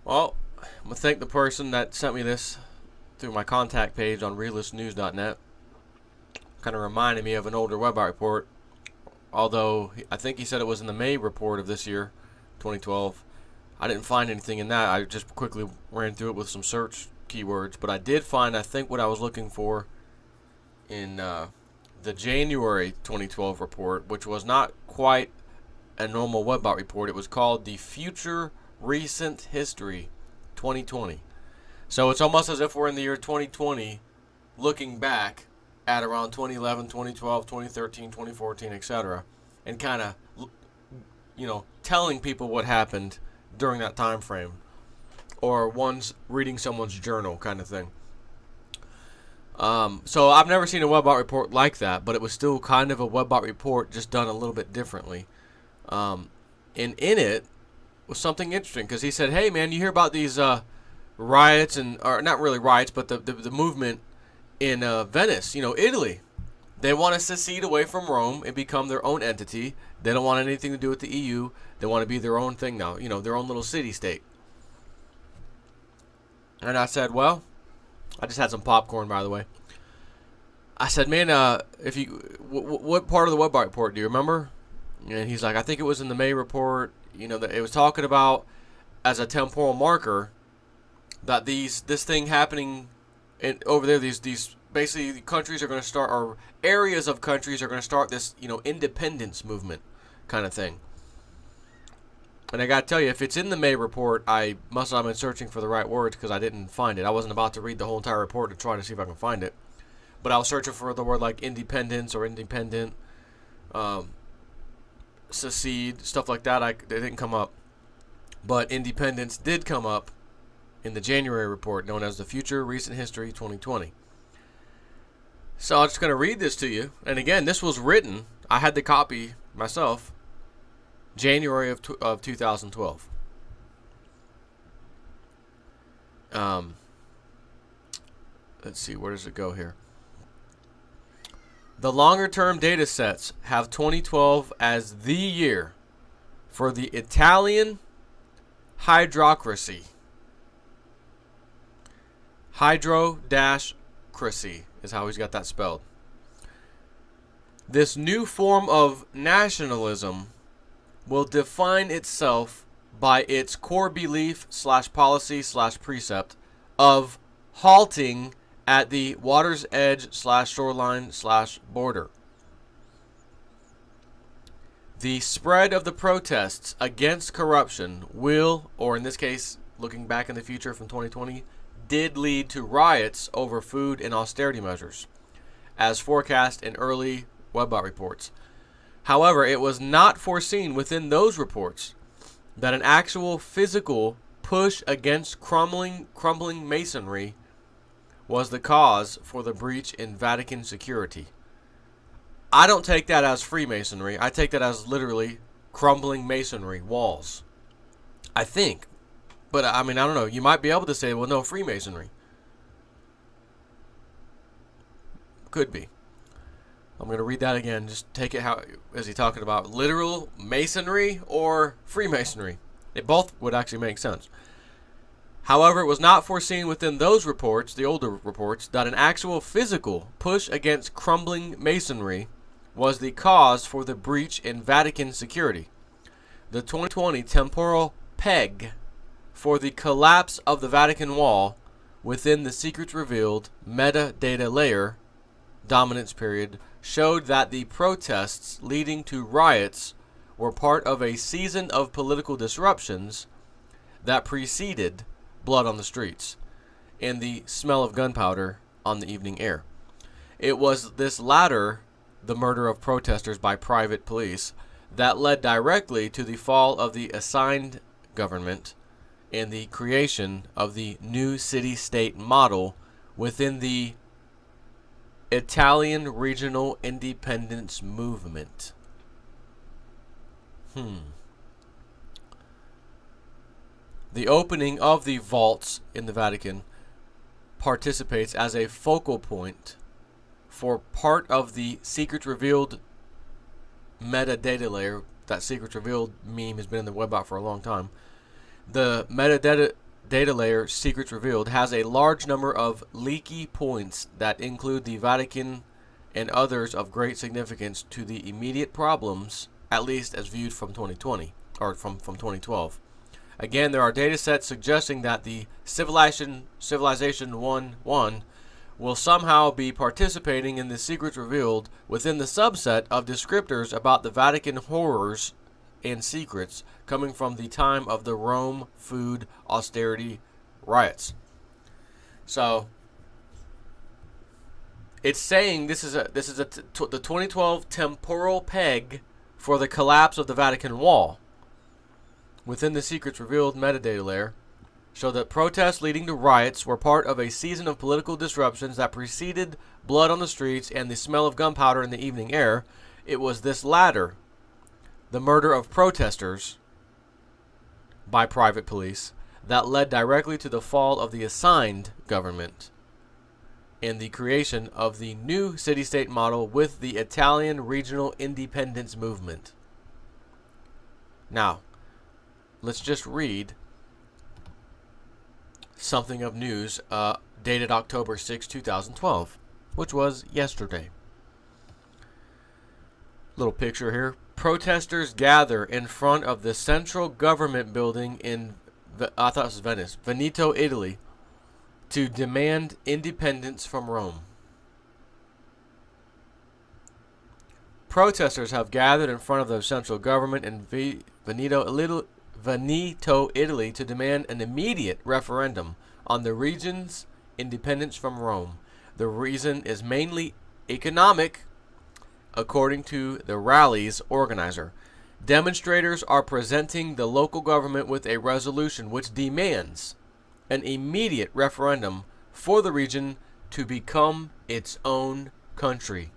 Well, I'm going to thank the person that sent me this through my contact page on realistnews.net. Kind of reminded me of an older web report, although I think he said it was in the May report of this year, 2012. I didn't find anything in that. I just quickly ran through it with some search keywords, but I did find, I think, what I was looking for in the January 2012 report, which was not quite a normal webbot report. It was called the Future Recent History 2020. So it's almost as if we're in the year 2020 looking back at around 2011, 2012, 2013, 2014, etc. and kind of, telling people what happened during that time frame, or one's reading someone's journal kind of thing. So I've never seen a webbot report like that, but it was still kind of a webbot report, just done a little bit differently. And in it was something interesting, because he said, hey man, you hear about these riots, or not really riots, but the movement in Venice, Italy. They want to secede away from Rome and become their own entity. They don't want anything to do with the EU. They want to be their own thing now, their own little city-state. And I said, well, I just had some popcorn, by the way. I said, man, what part of the webbot report do you remember? And he's like, I think it was in the May report. That it was talking about as a temporal marker that this thing happening over there, these basically countries are going to start, or areas of countries are going to start this, independence movement kind of thing. And I got to tell you, if it's in the May report, I must not have been searching for the right words, because I didn't find it. I wasn't about to read the whole entire report to try to see if I can find it. But I was searching for the word like independence or independent, secede, stuff like that. They didn't come up. But independence did come up in the January report, known as the Future Recent History 2020. So I'm just going to read this to you. And again, this was written, I had the copy myself, January of 2012. Let's see, where does it go here? The longer-term data sets have 2012 as the year for the Italian hydrocracy. Hydro-cracy is how he's got that spelled. This new form of nationalism will define itself by its core belief / policy / precept of halting at the water's edge / shoreline / border. The spread of the protests against corruption will, or in this case, looking back in the future from 2020, did lead to riots over food and austerity measures, as forecast in early webbot reports. However, it was not foreseen within those reports that an actual physical push against crumbling masonry was the cause for the breach in Vatican security. I don't take that as Freemasonry. I take that as literally crumbling masonry walls, I think. But, I mean, I don't know. You might be able to say, well, no, Freemasonry. Could be. I'm going to read that again. Just take it how, is he talking about literal masonry or Freemasonry? They both would actually make sense. However, it was not foreseen within those reports, the older reports, that an actual physical push against crumbling masonry was the cause for the breach in Vatican security. The 2020 temporal peg for the collapse of the Vatican wall within the secrets revealed metadata layer dominance period showed that the protests leading to riots were part of a season of political disruptions that preceded blood on the streets and the smell of gunpowder on the evening air. It was this latter, the murder of protesters by private police, that led directly to the fall of the assigned government and the creation of the new city-state model within the Italian regional independence movement. The opening of the vaults in the Vatican participates as a focal point for part of the Secrets Revealed metadata layer. That Secrets Revealed meme has been in the web out for a long time. The data layer, Secrets Revealed, has a large number of leaky points that include the Vatican and others of great significance to the immediate problems, at least as viewed from 2020 or from 2012. Again, there are data sets suggesting that the Civilization 1.1 will somehow be participating in the Secrets Revealed within the subset of descriptors about the Vatican horrors and secrets coming from the time of the Rome food austerity riots. So it's saying this is the 2012 temporal peg for the collapse of the Vatican wall. Within the Secrets Revealed metadata layer, show that protests leading to riots were part of a season of political disruptions that preceded blood on the streets and the smell of gunpowder in the evening air. It was this latter, the murder of protesters by private police, that led directly to the fall of the assigned government and the creation of the new city-state model with the Italian regional independence movement. Now, let's just read something of news dated October 6, 2012, which was yesterday. Little picture here. Protesters gather in front of the central government building in, I thought it was Venice, Veneto, Italy, to demand independence from Rome. Protesters have gathered in front of the central government in Veneto, Italy, to demand an immediate referendum on the region's independence from Rome. The reason is mainly economic, according to the rally's organizer. Demonstrators are presenting the local government with a resolution which demands an immediate referendum for the region to become its own country.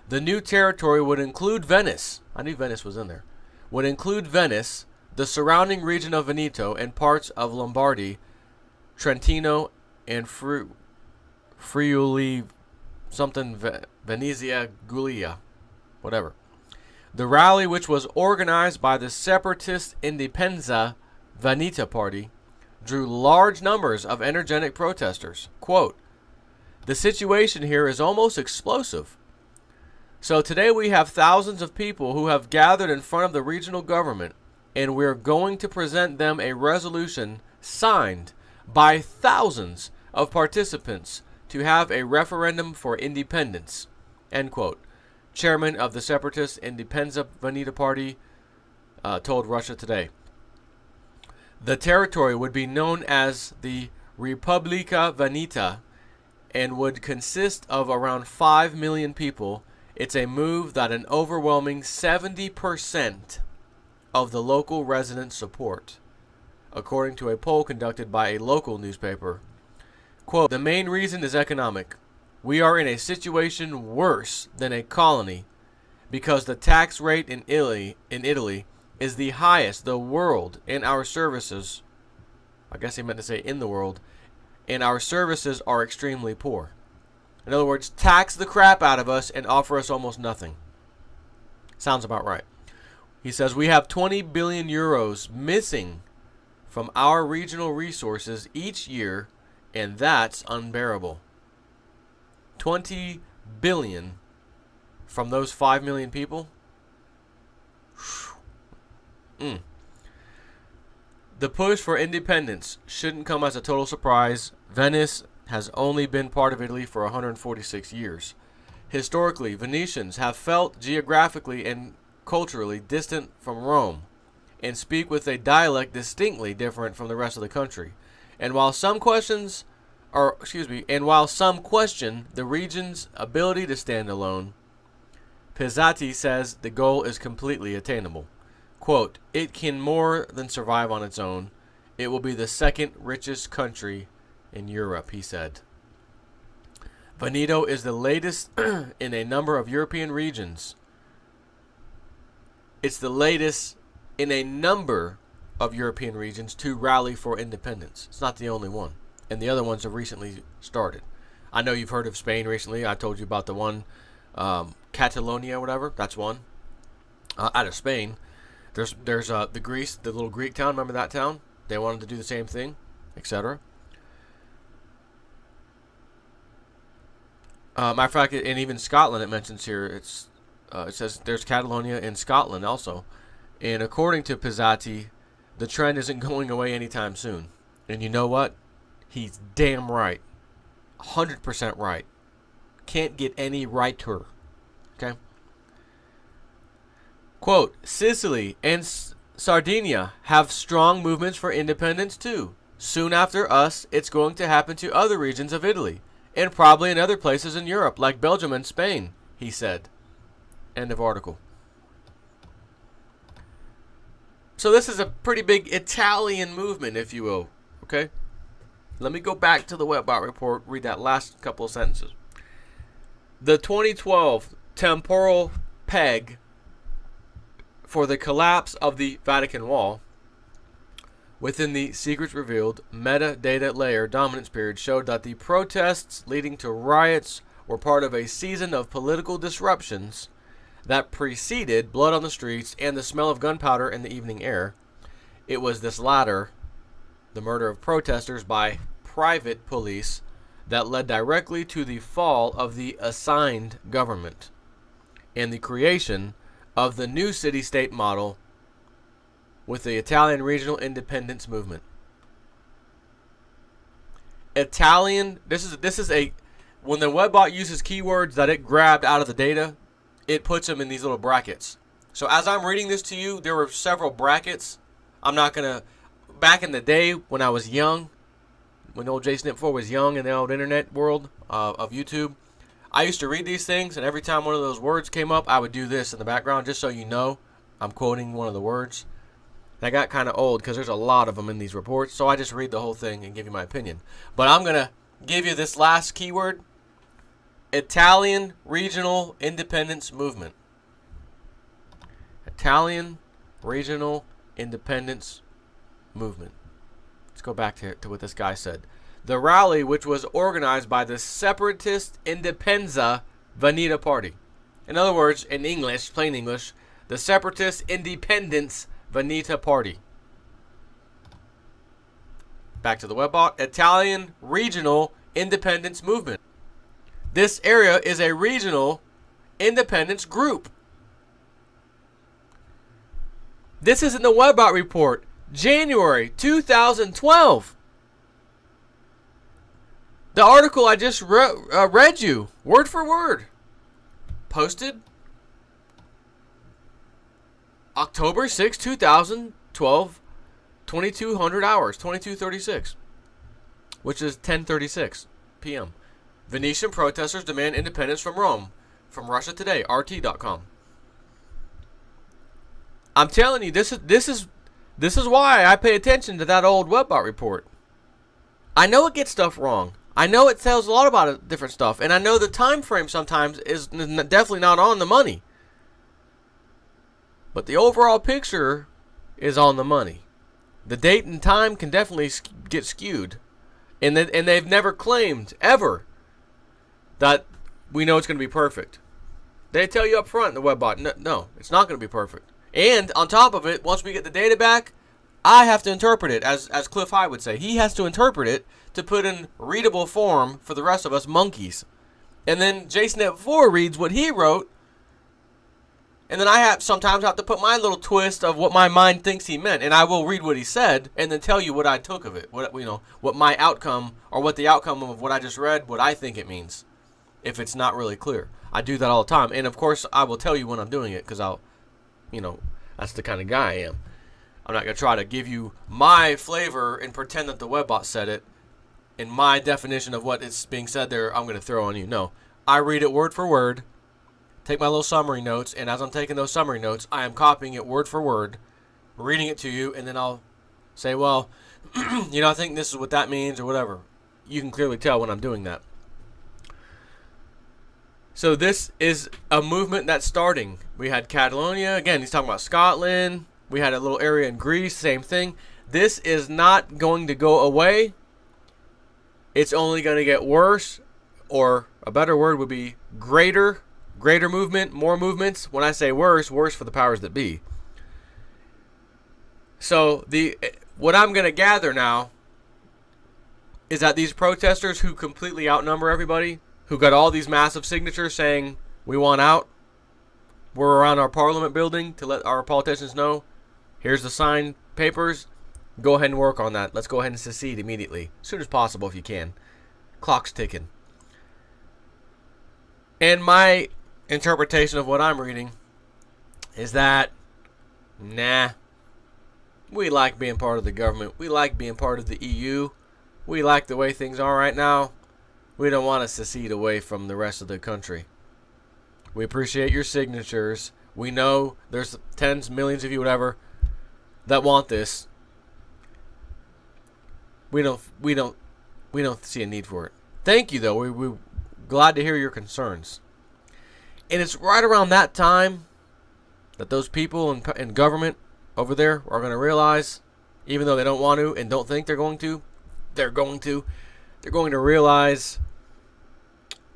The new territory would include Venice. I knew Venice was in there. Would include Venice, the surrounding region of Veneto, and parts of Lombardy, Trentino, and Friuli, Venezia Giulia, whatever. The rally, which was organized by the separatist Indipendenza Veneta party, drew large numbers of energetic protesters. Quote, "The situation here is almost explosive. So today we have thousands of people who have gathered in front of the regional government, and we're going to present them a resolution signed by thousands of participants to have a referendum for independence," end quote. Chairman of the separatist Indipendenza Veneta party told Russia Today. The territory would be known as the Repubblica Veneta and would consist of around 5 million people. It's a move that an overwhelming 70% of the local residents support, according to a poll conducted by a local newspaper. Quote, "The main reason is economic. We are in a situation worse than a colony because the tax rate in Italy is the highest the world, and our services," I guess he meant to say in the world, "and our services are extremely poor." In other words, tax the crap out of us and offer us almost nothing. Sounds about right. He says, "We have 20 billion euros missing from our regional resources each year, and that's unbearable." 20 billion from those 5 million people? The push for independence shouldn't come as a total surprise. Venice has only been part of Italy for 146 years. Historically, Venetians have felt geographically and culturally distant from Rome and speak with a dialect distinctly different from the rest of the country. And while some question the region's ability to stand alone, Pizzati says the goal is completely attainable. Quote, "It can more than survive on its own. It will be the second richest country in Europe," he said. Veneto is the latest in a number of European regions. It's the latest in a number of European regions to rally for independence. It's not the only one. And the other ones have recently started. I know you've heard of Spain recently. I told you about the one, Catalonia, whatever. That's one. Out of Spain. There's the Greece, the little Greek town. Remember that town? They wanted to do the same thing. etc. Matter of fact, and even Scotland, it mentions here, it says there's Catalonia in Scotland also. And according to Pizzati, the trend isn't going away anytime soon. And you know what? He's damn right. 100% right. Can't get any righter. Okay? Quote, Sicily and Sardinia have strong movements for independence too. Soon after us, it's going to happen to other regions of Italy, and probably in other places in Europe, like Belgium and Spain, he said. End of article. So this is a pretty big Italian movement, if you will. Okay? Let me go back to the Webbot report, read that last couple of sentences. The 2012 temporal peg for the collapse of the Vatican Wall within the secrets revealed metadata layer dominance period showed that the protests leading to riots were part of a season of political disruptions that preceded blood on the streets and the smell of gunpowder in the evening air. It was this latter, the murder of protesters by private police, that led directly to the fall of the assigned government and the creation of the new city-state model with the Italian regional independence movement. Italian, this is a, when the Webbot uses keywords that it grabbed out of the data, it puts them in these little brackets. So as I'm reading this to you, there were several brackets. I'm not going to, back in the day when I was young, when old JSnip4 was young in the old internet world of YouTube, I used to read these things, and every time one of those words came up, I would do this in the background, just so you know I'm quoting one of the words. And I got kind of old because there's a lot of them in these reports, so I just read the whole thing and give you my opinion. But I'm going to give you this last keyword: Italian Regional Independence Movement. Italian Regional Independence Movement. Let's go back to what this guy said. The rally, which was organized by the Separatist Indipendenza Veneta Party. In other words, in English, plain English, the Separatist Independence Veneta Party. Back to the Webbot. Italian Regional Independence Movement. This area is a regional independence group. This is in the Webbot report, January 2012. The article I just read you, word for word, posted October 6, 2012, 2200 hours, 22:36, which is 10:36 p.m. Venetian protesters demand independence from Rome. From Russia Today, RT.com. I'm telling you, this is why I pay attention to that old Webbot report. I know it gets stuff wrong. I know it tells a lot about different stuff, and I know the time frame sometimes is definitely not on the money. But the overall picture is on the money. The date and time can definitely get skewed, and they've never claimed ever that we know it's going to be perfect. They tell you up front in the Webbot, no, it's not going to be perfect. And on top of it, once we get the data back, I have to interpret it, as Cliff High would say. He has to interpret it to put in readable form for the rest of us monkeys. And then JSnip4 reads what he wrote, and then I sometimes have to put my little twist of what my mind thinks he meant, and I will read what he said and then tell you what I took of it, what my outcome, or what the outcome of what I just read, what I think it means, if it's not really clear. I do that all the time, and of course I will tell you when I'm doing it, because that's the kind of guy I am. I'm not going to try to give you my flavor and pretend that the Webbot said it, and my definition of what is being said there I'm going to throw on you. No, I read it word for word, take my little summary notes, and as I'm taking those summary notes, I am copying it word for word, reading it to you, and then I'll say, well, I think this is what that means, or whatever. You can clearly tell when I'm doing that. So this is a movement that's starting. We had Catalonia, again, he's talking about Scotland. We had a little area in Greece, same thing. This is not going to go away. It's only going to get worse, or a better word would be greater movement, more movements. When I say worse for the powers that be. So what I'm going to gather now is that these protesters who completely outnumber everybody, who got all these massive signatures saying we want out, we're around our parliament building to let our politicians know, here's the signed papers, go ahead and work on that. Let's go ahead and secede immediately, as soon as possible if you can. Clock's ticking. And my interpretation of what I'm reading is that, nah, we like being part of the government. We like being part of the EU. We like the way things are right now. We don't want to secede away from the rest of the country. We appreciate your signatures. We know there's tens, millions of you, whatever, that want this. We don't see a need for it. Thank you, though. We're glad to hear your concerns. And it's right around that time that those people in government over there are going to realize, even though they don't want to and don't think they're going to, they're going to realize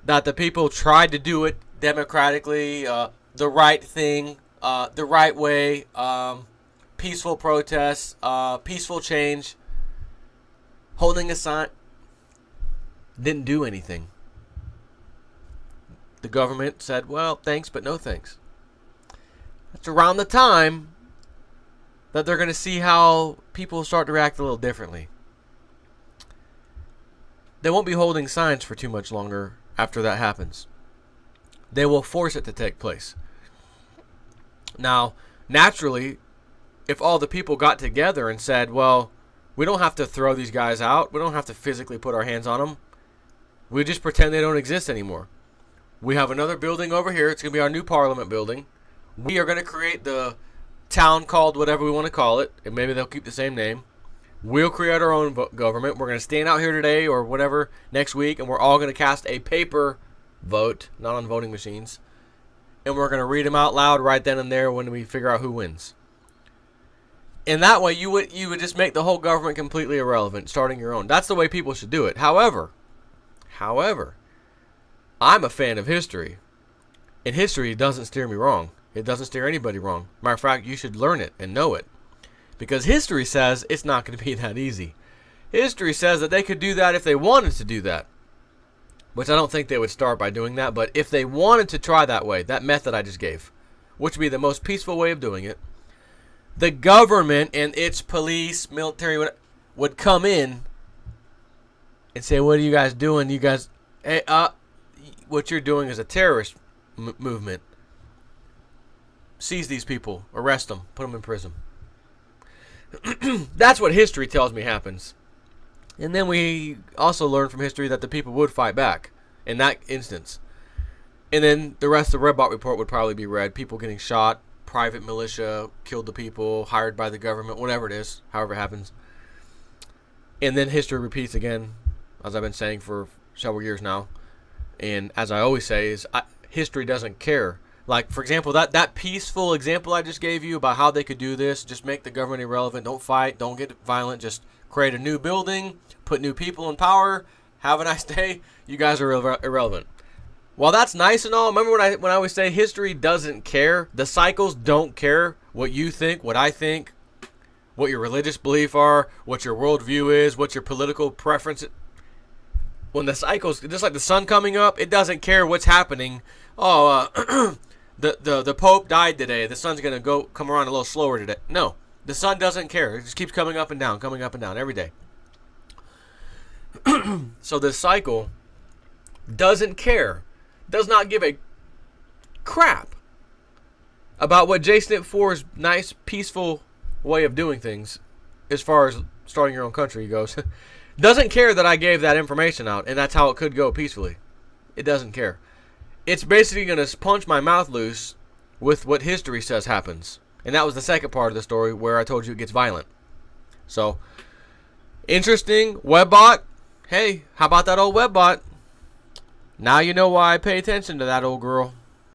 that the people tried to do it democratically, the right thing, the right way, peaceful protests, peaceful change, holding a sign, didn't do anything. The government said, well, thanks, but no thanks. That's around the time that they're going to see how people start to react a little differently. They won't be holding signs for too much longer after that happens. They will force it to take place. Now, naturally, if all the people got together and said, well, we don't have to throw these guys out, we don't have to physically put our hands on them, we just pretend they don't exist anymore. We have another building over here. It's going to be our new parliament building. We are going to create the town called whatever we want to call it, and maybe they'll keep the same name. We'll create our own government. We're going to stand out here today or whatever next week, and we're all going to cast a paper vote, not on voting machines, and we're going to read them out loud right then and there when we figure out who wins. And that way, you would just make the whole government completely irrelevant, starting your own. That's the way people should do it. However, I'm a fan of history, and history doesn't steer me wrong. It doesn't steer anybody wrong. Matter of fact, you should learn it and know it, because history says it's not going to be that easy. History says that they could do that if they wanted to do that, which I don't think they would start by doing that, but if they wanted to try that way, that method I just gave, which would be the most peaceful way of doing it, the government and its police, military would come in and say, what are you guys doing? You guys, hey, what you're doing is a terrorist movement. Seize these people, arrest them, put them in prison. That's what history tells me happens. And then we also learn from history that the people would fight back in that instance. And then the rest of the Red Bot report would probably be read. People getting shot, private militia killed the people, hired by the government, whatever it is, however it happens. And then history repeats again, as I've been saying for several years now. And as I always say, history doesn't care. Like, for example, that peaceful example I just gave you about how they could do this, just make the government irrelevant, don't fight, don't get violent, just create a new building, put new people in power, have a nice day, you guys are irrelevant. While that's nice and all, remember when I always say history doesn't care? The cycles don't care what you think, what I think, what your religious belief are, what your worldview is, what your political preference is. When the cycles, just like the sun coming up, it doesn't care what's happening. Oh, the Pope died today. The sun's going to come around a little slower today. No, the sun doesn't care. It just keeps coming up and down every day. So this cycle doesn't care, does not give a crap about what J-Snip 4's nice, peaceful way of doing things as far as starting your own country goes. Doesn't care that I gave that information out, and that's how it could go peacefully. It doesn't care. It's basically going to punch my mouth loose with what history says happens. And that was the second part of the story where I told you it gets violent. So, interesting. Webbot. Hey, how about that old Webbot? Now you know why I pay attention to that old girl.